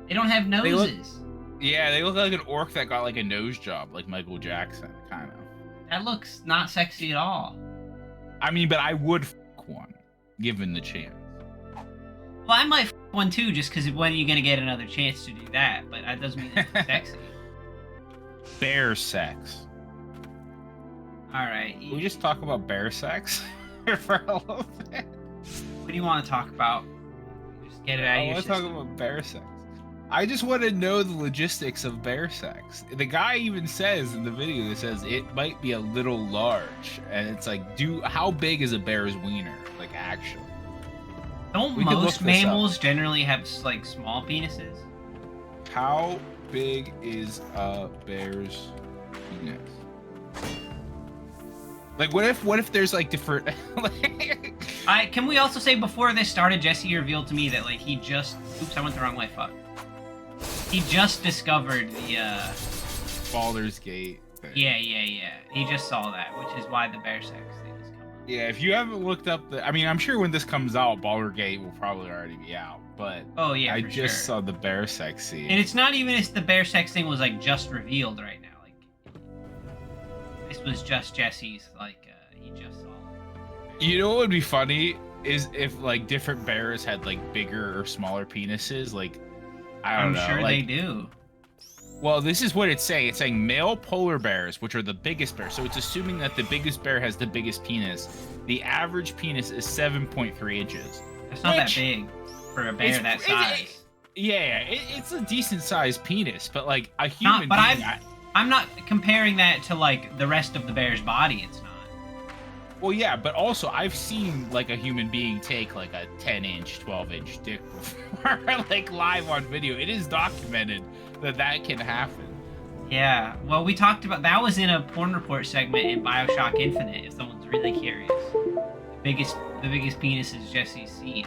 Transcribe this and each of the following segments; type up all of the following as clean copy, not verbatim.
They don't have noses. Yeah, they look like an orc that got like a nose job, like Michael Jackson, kind of. That looks not sexy at all. I mean, but I would fuck one, given the chance. Well, I might one too, just because when are you gonna get another chance to do that? But that doesn't mean it's sexy. Bear sex. All right. Can we just talk about bear sex for a little bit? What do you want to talk about? Just get it out of your system. I want to talk about bear sex. I just want to know the logistics of bear sex. The guy even says in the video, that says it might be a little large, and it's like, how big is a bear's wiener? Like, actually. Don't most mammals generally have like small penises? How big is a bear's penis? Like, what if there's like different? Can we also say before this started, Jesse revealed to me that like he just I went the wrong way. Fuck. He just discovered the Baldur's Gate thing. Yeah. He just saw that, which is why the bear sex thing is coming. Yeah, if you haven't looked up I mean, I'm sure when this comes out, Baldur's Gate will probably already be out. But oh yeah, I just saw the bear sex scene. And it's not even if the bear sex thing was like just revealed right now. Like this was just Jesse's he just saw it. You know what would be funny is if like different bears had like bigger or smaller penises. Like I'm sure they do. Well, this is what it's saying. It's saying male polar bears, which are the biggest bears. So it's assuming that the biggest bear has the biggest penis. The average penis is 7.3 inches. That's not that big for a bear that size. It's a decent sized penis, but like a human being. I'm not comparing that to like the rest of the bear's body. It's not. Well, yeah, but also I've seen like a human being take like a 10-inch, 12-inch dick before, like live on video. It is documented that can happen. Yeah, well, we talked about that was in a porn report segment in BioShock Infinite. If someone's really curious, the biggest penis is Jesse's seen.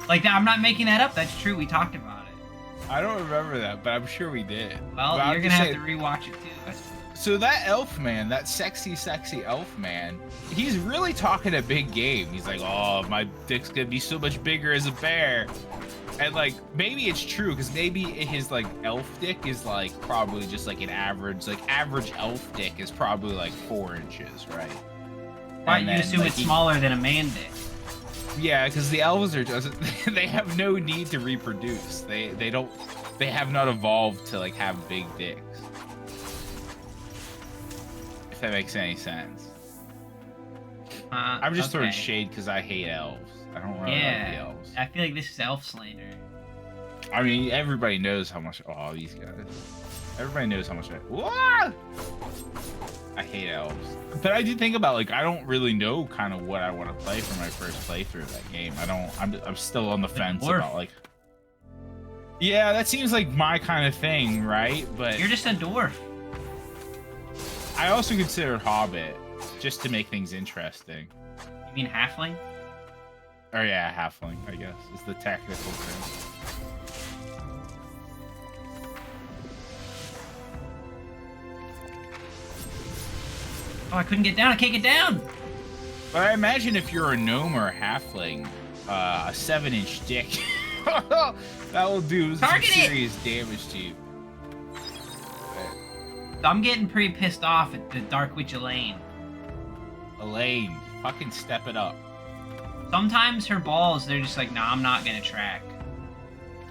Like that, I'm not making that up. That's true. We talked about it. I don't remember that, but I'm sure we did. Well, you're gonna have to rewatch it too. So that elf man, that sexy elf man, he's really talking a big game. He's like, oh, my dick's gonna be so much bigger as a bear. And like, maybe it's true, because maybe his like elf dick is like probably just like an average elf dick is probably like 4 inches, right? Right, you assume it's smaller than a man dick. Yeah, because the elves are just, they have no need to reproduce. They have not evolved to like have big dicks. If that makes any sense. I'm just throwing shade because I hate elves. I don't really like the elves. I feel like this is elf slander. I mean, everybody knows how much. Oh, these guys. Everybody knows how much. What? I hate elves. But I did think about like I don't really know kind of what I want to play for my first playthrough of that game. I'm still on the fence about like. Yeah, that seems like my kind of thing, right? But you're just a dwarf. I also considered Hobbit, just to make things interesting. You mean halfling? Oh yeah, halfling, I guess, is the technical term. Oh, I couldn't get down. I can't get down. But I imagine if you're a gnome or a halfling, a 7-inch dick, that will do some serious damage to you. I'm getting pretty pissed off at the Dark Witch Elaine. Elaine, fucking step it up. Sometimes her balls, they're just like, nah, I'm not gonna track.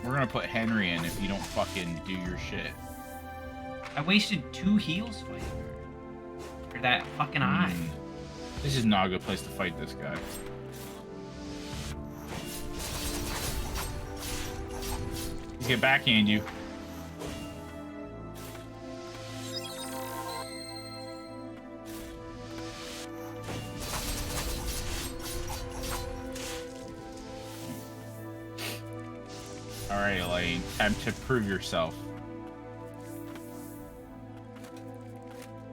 We're gonna put Henry in if you don't fucking do your shit. I wasted 2 heals fighting her. For that fucking eye. This is not a good place to fight this guy. He's gonna backhand you. Alright, Elaine. Time to prove yourself.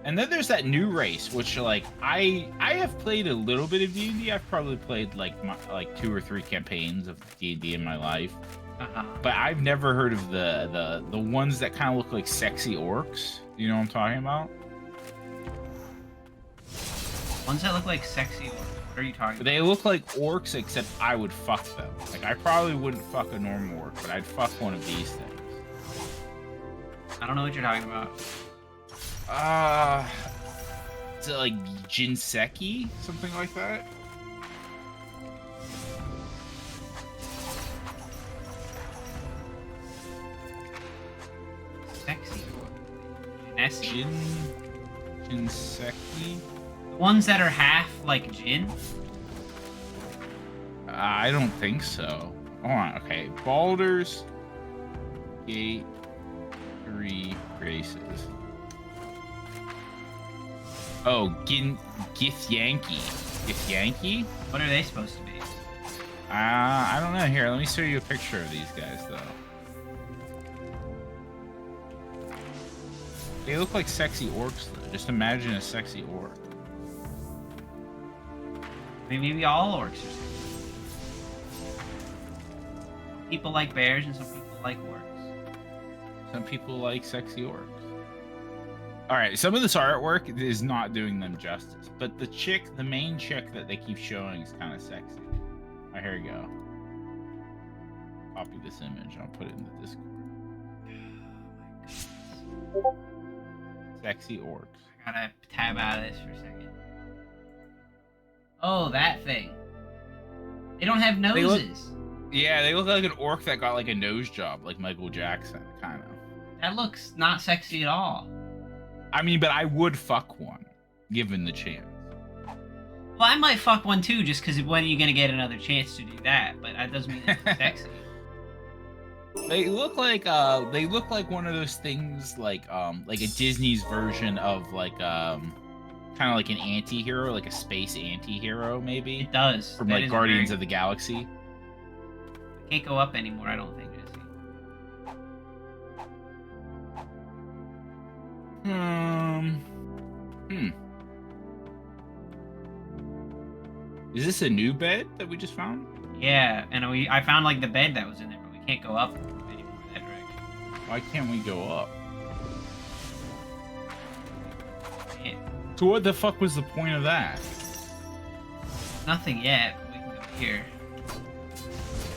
And then there's that new race, which like I have played a little bit of D&D. I've probably played like 2 or 3 campaigns of D&D in my life. But I've never heard of the ones that kind of look like sexy orcs. You know what I'm talking about? Ones that look like sexy orcs. What are you talking about? They look like orcs, except I would fuck them. Like, I probably wouldn't fuck a normal orc, but I'd fuck one of these things. I don't know what you're talking about. Is it like Jinseki? Something like that? Sexy. Nessie. Jinseki? The ones that are half like Jin? I don't think so. Hold on, okay. Baldur's Gate 3 races. Oh, Githyanki. Githyanki? What are they supposed to be? I don't know. Here, let me show you a picture of these guys, though. They look like sexy orcs, though. Just imagine a sexy orc. I mean, maybe all orcs are sexy. People like bears and some people like orcs. Some people like sexy orcs. All right, some of this artwork is not doing them justice, but the main chick that they keep showing is kind of sexy. All right, here we go. Copy this image. I'll put it in the Discord. Sexy orcs. I gotta tab out of this for a second. Oh, that thing. They don't have noses. They look like an orc that got like a nose job, like Michael Jackson, kind of. That looks not sexy at all. I mean, but I would fuck one, given the chance. Well, I might fuck one too, just because when are you gonna get another chance to do that? But that doesn't mean it's sexy. They look like one of those things like a Disney's version of like kind of like an anti-hero, like a space anti-hero maybe. It does. From like Guardians of the Galaxy. I can't go up anymore, I don't think, Jesse. Is this a new bed that we just found? Yeah, and I found like the bed that was in there, but we can't go up anymore in that direction. Why can't we go up? Yeah. So what the fuck was the point of that? Nothing yet. We can go here.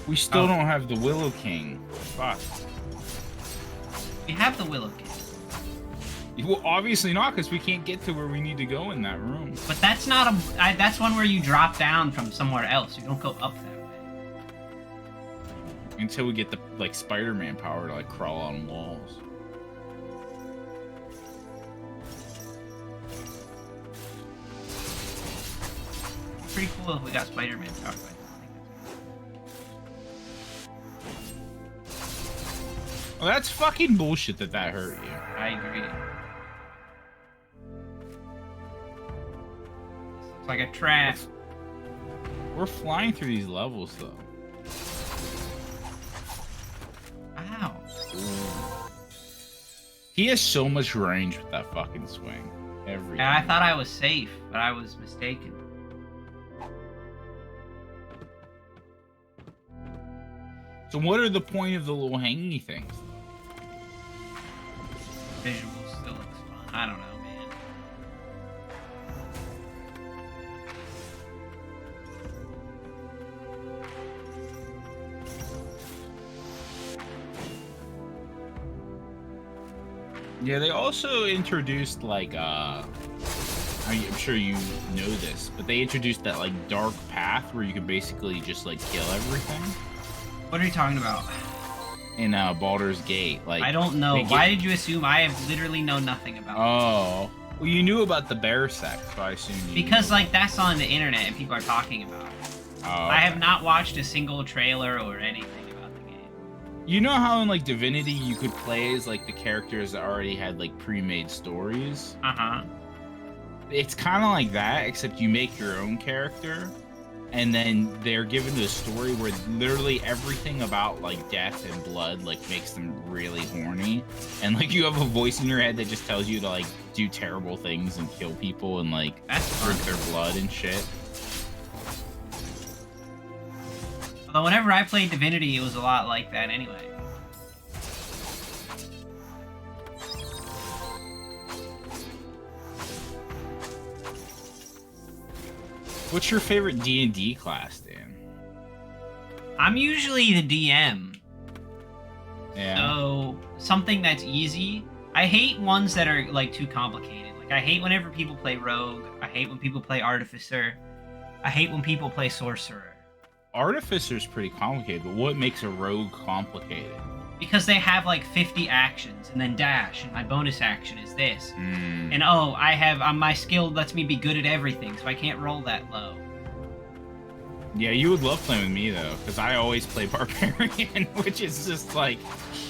We still don't have the Willow King. Fuck. We have the Willow King. Well, obviously not, because we can't get to where we need to go in that room. But that's not that's one where you drop down from somewhere else. You don't go up that way. Until we get the like Spider-Man power to like crawl on walls. Pretty cool if we got Spider-Man power. Well, that's fucking bullshit that hurt you. I agree. This looks like a trap. We're flying through these levels, though. Ow. Ooh. He has so much range with that fucking swing. Yeah, I thought I was safe, but I was mistaken. So what are the point of the little hangy things? Visual still looks fun. I don't know, man. Yeah, they also introduced like I'm sure you know this, but they introduced that like dark path where you can basically just like kill everything. What are you talking about? In Baldur's Gate, like I don't know. Why did you assume? I have literally know nothing about it. Oh, well, you knew about the bear sex, so I assume you because like that's on the internet and people are talking about it. Oh, okay. I have not watched a single trailer or anything about the game. You know how in like Divinity you could play as like the characters that already had like pre-made stories? Uh-huh. It's kind of like that, except you make your own character. And then they're given a story where literally everything about like death and blood like makes them really horny, and like you have a voice in your head that just tells you to like do terrible things and kill people and like drink their blood and shit. Although whenever I played Divinity, it was a lot like that anyway. What's your favorite D&D class, Dan? I'm usually the DM. Yeah. So something that's easy. I hate ones that are like too complicated. Like I hate whenever people play rogue. I hate when people play artificer. I hate when people play sorcerer. Artificer's pretty complicated, but what makes a rogue complicated? Because they have like 50 actions and then dash, and my bonus action is this. Mm. And oh, I have my skill lets me be good at everything, so I can't roll that low. Yeah, you would love playing with me though, because I always play barbarian, which is just like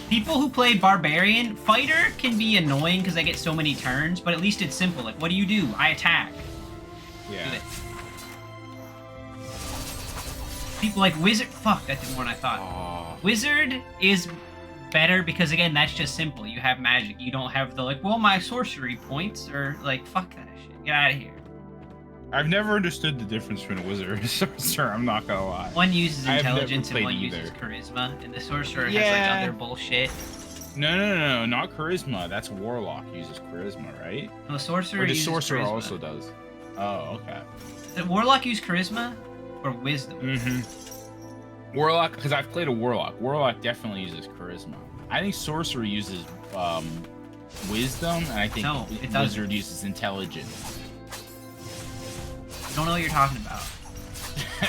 People who play barbarian, fighter can be annoying because I get so many turns, but at least it's simple. Like, what do? I attack. yeah. Do it. People like wizard. Fuck, that did more than I thought. Oh. Wizard is better because again, that's just simple. You have magic. You don't have the like, well, my sorcery points or like, fuck that shit. Get out of here. I've never understood the difference between a wizard and a sorcerer, I'm not gonna lie. One uses I've never intelligence and played one either. uses charisma, and the sorcerer has Yeah. like other bullshit. No, not charisma. That's warlock uses charisma, right? No, the sorcerer Or the uses sorcerer charisma. also does. Oh, okay. Did warlock use charisma or wisdom? Mm-hmm. Warlock, because I've played a warlock. Warlock definitely uses charisma. I think sorcerer uses wisdom, and I think No, it doesn't. wizard uses intelligence. I don't know what you're talking about.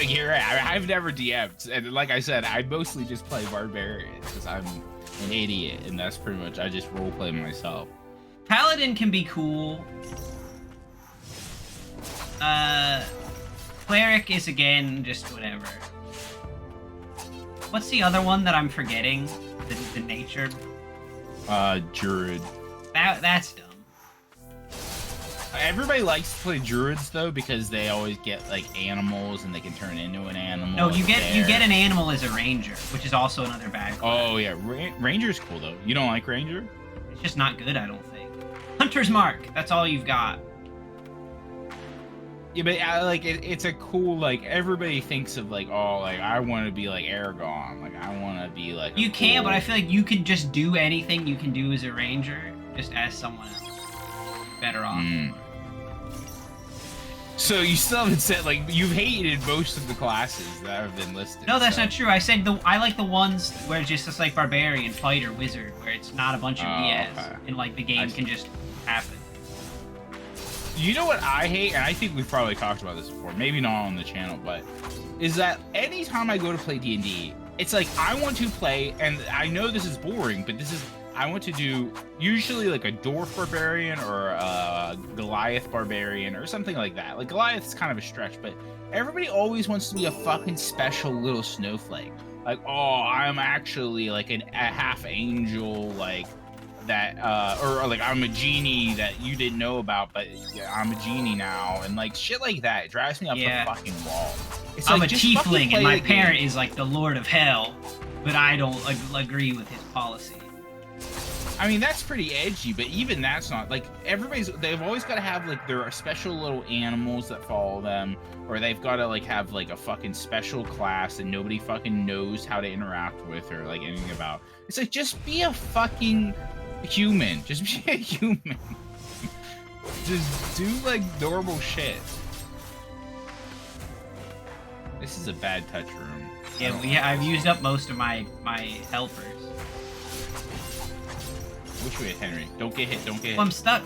You're right. I've never DM'd, and like I said, I mostly just play barbarian because I'm an idiot, and that's pretty much I just roleplay myself. Paladin can be cool. Cleric is again just whatever. What's the other one that I'm forgetting? The nature. Druid. That's dumb. Everybody likes to play druids though because they always get like animals and they can turn into an animal. No, you get there. an animal as a ranger, which is also another bad class. Oh yeah, Ranger's cool though. You don't like Ranger? It's just not good, I don't think. Hunter's Mark. That's all you've got. Yeah, but like it's a cool like everybody thinks of like oh like I want to be like Aragon, like I want to be like. You can, but I feel like you could just do anything you can do as a ranger, just as someone else. Better off. So you still haven't said like you've hated most of the classes that have been listed. No, that's so. not true. I said I like the ones where it's just like barbarian, fighter, wizard, where it's not a bunch of BS, okay. and like the game can just happen. You know what I hate, and I think we've probably talked about this before, maybe not on the channel, but is that anytime I go to play D&D, it's like I want to play, and I know this is boring, but I want to do usually like a dwarf barbarian or a Goliath barbarian or something like that. Like Goliath's kind of a stretch, but everybody always wants to be a fucking special little snowflake. Like, oh, I'm actually like a half angel, like that, or like I'm a genie that you didn't know about, but yeah, I'm a genie now, and like shit like that. It drives me up the fucking wall. It's I'm like, a just tiefling, and my the parent game. is like the Lord of Hell, but I don't agree with his policy. I mean, that's pretty edgy, but even that's not like they've always got to have like their special little animals that follow them, or they've got to like have like a fucking special class that nobody fucking knows how to interact with or like anything about. It's like just be a fucking human. Just be a human. Just do like normal shit. This is a bad touch room. Yeah, I've used up most of my helpers. Which way, Henry? Don't get hit. Don't get hit. Well, I'm stuck.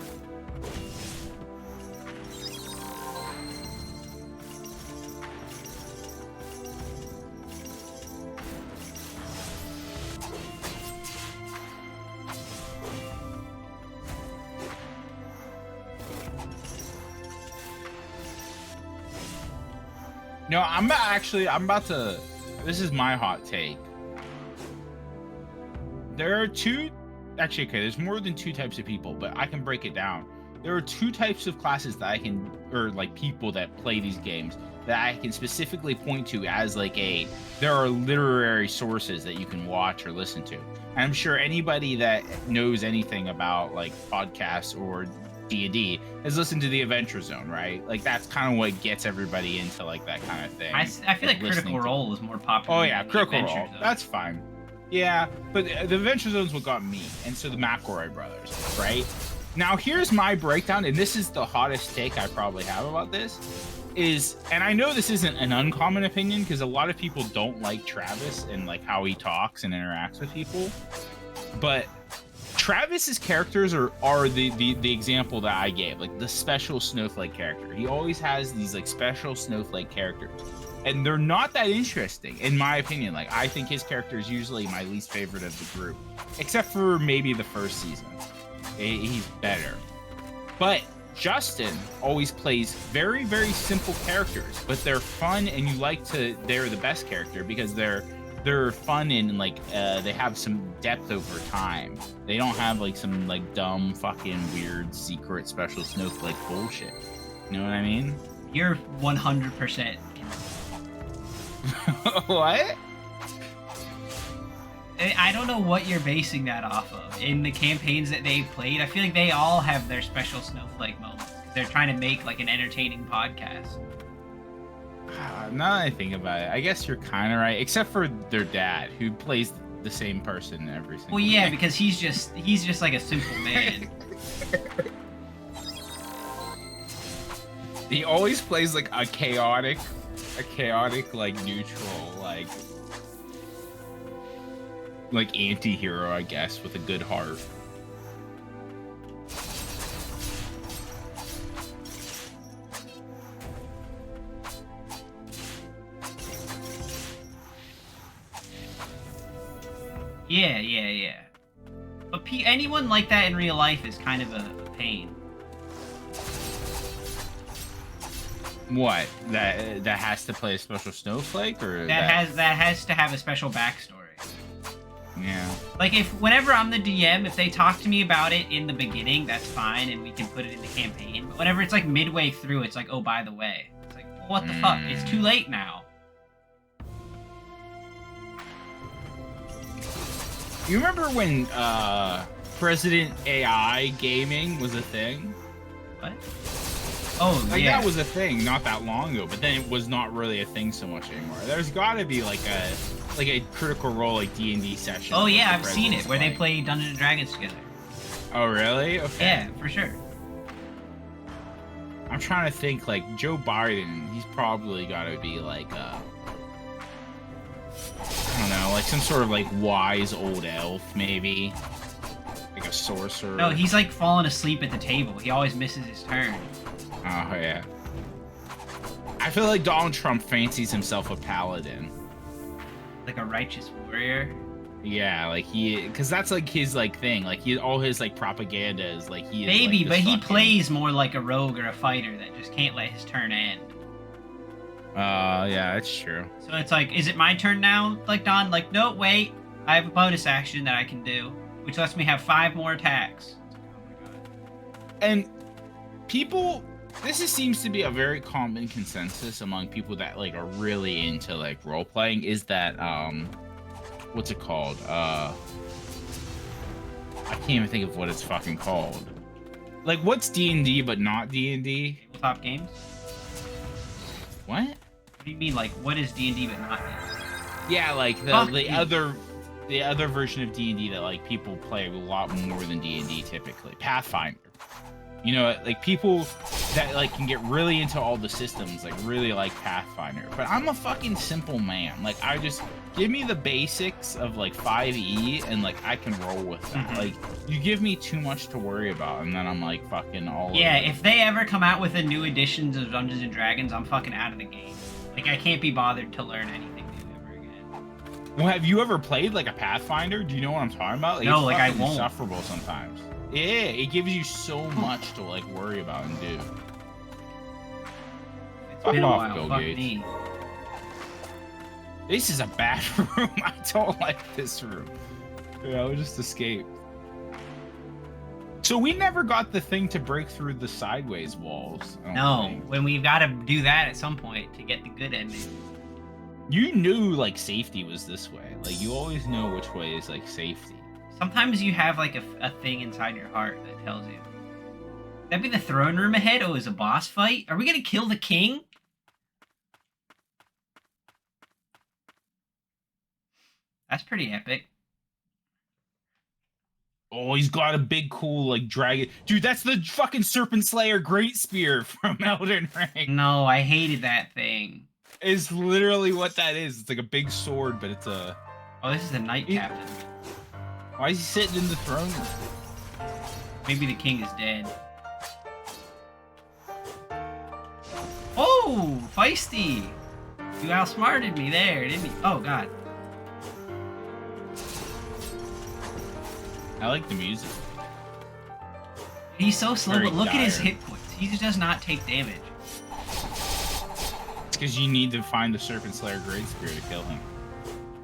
No, I'm about to. This is my hot take. There are two. Actually, okay, there's more than two types of people, but I can break it down. There are two types of classes that I can, or like people that play these games that I can specifically point to as like there are literary sources that you can watch or listen to. And I'm sure anybody that knows anything about like podcasts or D&D has listened to the Adventure Zone, right? Like that's kind of what gets everybody into like that kind of thing. I feel like Critical Role is more popular. Oh yeah, than Critical Adventure Role. Zone. That's fine. Yeah, but the Adventure Zone's what got me, and so the McElroy brothers, right? Now here's my breakdown, and this is the hottest take I probably have about this. is, and I know this isn't an uncommon opinion because a lot of people don't like Travis and like how he talks and interacts with people, but Travis's characters are the example that I gave, like the special snowflake character. He always has these like special snowflake characters, and they're not that interesting in my opinion. Like I think his character is usually my least favorite of the group, except for maybe the first season. He's better, but Justin always plays very, very simple characters, but they're fun, and they're the best character because they're fun and like they have some depth over time. They don't have like some like dumb fucking weird secret special snowflake bullshit. You know what I mean? You're 100%. What? I don't know what you're basing that off of. In the campaigns that they've played, I feel like they all have their special snowflake moments. They're trying to make like an entertaining podcast. Now that I think about it, I guess you're kind of right, except for their dad, who plays the same person every single. Well, yeah, because he's just like a simple man. He always plays like a chaotic like neutral like anti-hero, I guess, with a good heart. Yeah. But anyone like that in real life is kind of a pain. What? That has to play a special snowflake, or that has to have a special backstory. Yeah. Like whenever I'm the DM, if they talk to me about it in the beginning, that's fine, and we can put it in the campaign. But whenever it's like midway through, it's like, oh, by the way, it's like, well, what the fuck? It's too late now. You remember when President AI gaming was a thing? What? Oh, like, yeah. that was a thing not that long ago, but then it was not really a thing so much anymore. There's got to be like a Critical Role like D&D session. Oh yeah, I've seen it where they play Dungeons and Dragons together. Oh really? Okay. Yeah, for sure. I'm trying to think, like Joe Biden, he's probably got to be like I don't know, like some sort of like wise old elf, maybe like a sorcerer. No, he's like falling asleep at the table. He always misses his turn. Oh yeah. I feel like Donald Trump fancies himself a paladin. Like a righteous warrior. Yeah, like because that's like his like thing. Like all his like propaganda is like he is. Maybe, like, but he plays more like a rogue or a fighter that just can't let his turn end. Yeah, that's true. So it's like, is it my turn now? Like Don, like, no, wait, I have a bonus action that I can do, which lets me have 5 more attacks. Oh my god. And people, seems to be a very common consensus among people that like are really into like role playing, is that what's it called? I can't even think of what it's fucking called. Like, what's D&D but not D&D? Tabletop games? What? What do you mean, like, what is D&D but not D&D? Yeah, like the other version of D&D that like people play a lot more than D&D typically. Pathfinder. You know, like people that like can get really into all the systems, like really like Pathfinder. But I'm a fucking simple man. Like I just give me the basics of like 5e and like I can roll with them. Mm-hmm. Like you give me too much to worry about and then I'm like fucking all Yeah, over. if they ever come out with a new editions of Dungeons and Dragons, I'm fucking out of the game. Like I can't be bothered to learn anything new ever again. Well, have you ever played like a Pathfinder? Do you know what I'm talking about? Like, No, it's like I fucking won't. insufferable sometimes. Yeah, it gives you so much to like worry about and do. It's Fuck been a off, while. Bill Fuck Gates. me. This is a bad room. I don't like this room. Yeah, I'll just escape. So we never got the thing to break through the sideways walls. I don't No, think. when we've got to do that at some point to get the good ending. You knew like safety was this way. Like you always know which way is like safety. Sometimes you have like a thing inside your heart that tells you. That'd be the throne room ahead. Oh, is a boss fight? Are we gonna kill the king? That's pretty epic. Oh, he's got a big, cool, like, dragon. Dude, that's the fucking Serpent Slayer Great Spear from Elden Ring. No, I hated that thing. It's literally what that is. It's like a big sword, but it's a... Oh, this is the Knight Captain. Why is he sitting in the throne? Maybe the king is dead. Oh, feisty! You outsmarted me there, didn't you? Oh, God. I like the music. He's so slow, Very but look at his dire. hit points. He just does not take damage. It's because you need to find the Serpent Slayer Great Spear to kill him.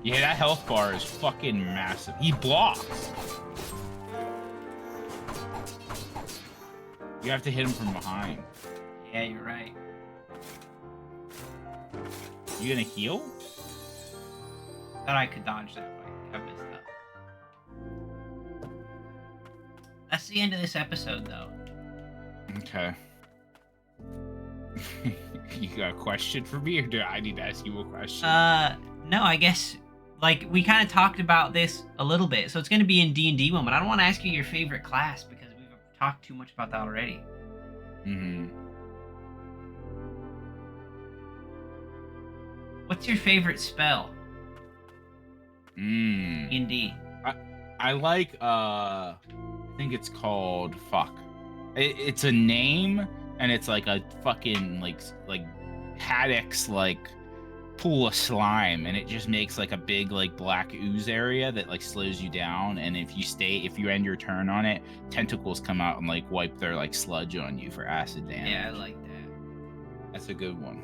Yeah, that health bar is fucking massive. He blocks. You have to hit him from behind. Yeah, you're right. You gonna heal? Thought I could dodge that way. I missed that. That's the end of this episode, though. Okay. You got a question for me, or do I need to ask you a question? No, I guess, like, we kind of talked about this a little bit, so it's going to be in D&D one, but I don't want to ask you your favorite class, because we've talked too much about that already. Mm-hmm. What's your favorite spell? D&D. I like, I think it's called, fuck. It's a name, and it's like a fucking, like Haddoc's, like, pool of slime, and it just makes, like, a big, like, black ooze area that, like, slows you down, and if you end your turn on it, tentacles come out and, like, wipe their, like, sludge on you for acid damage. Yeah, I like that. That's a good one.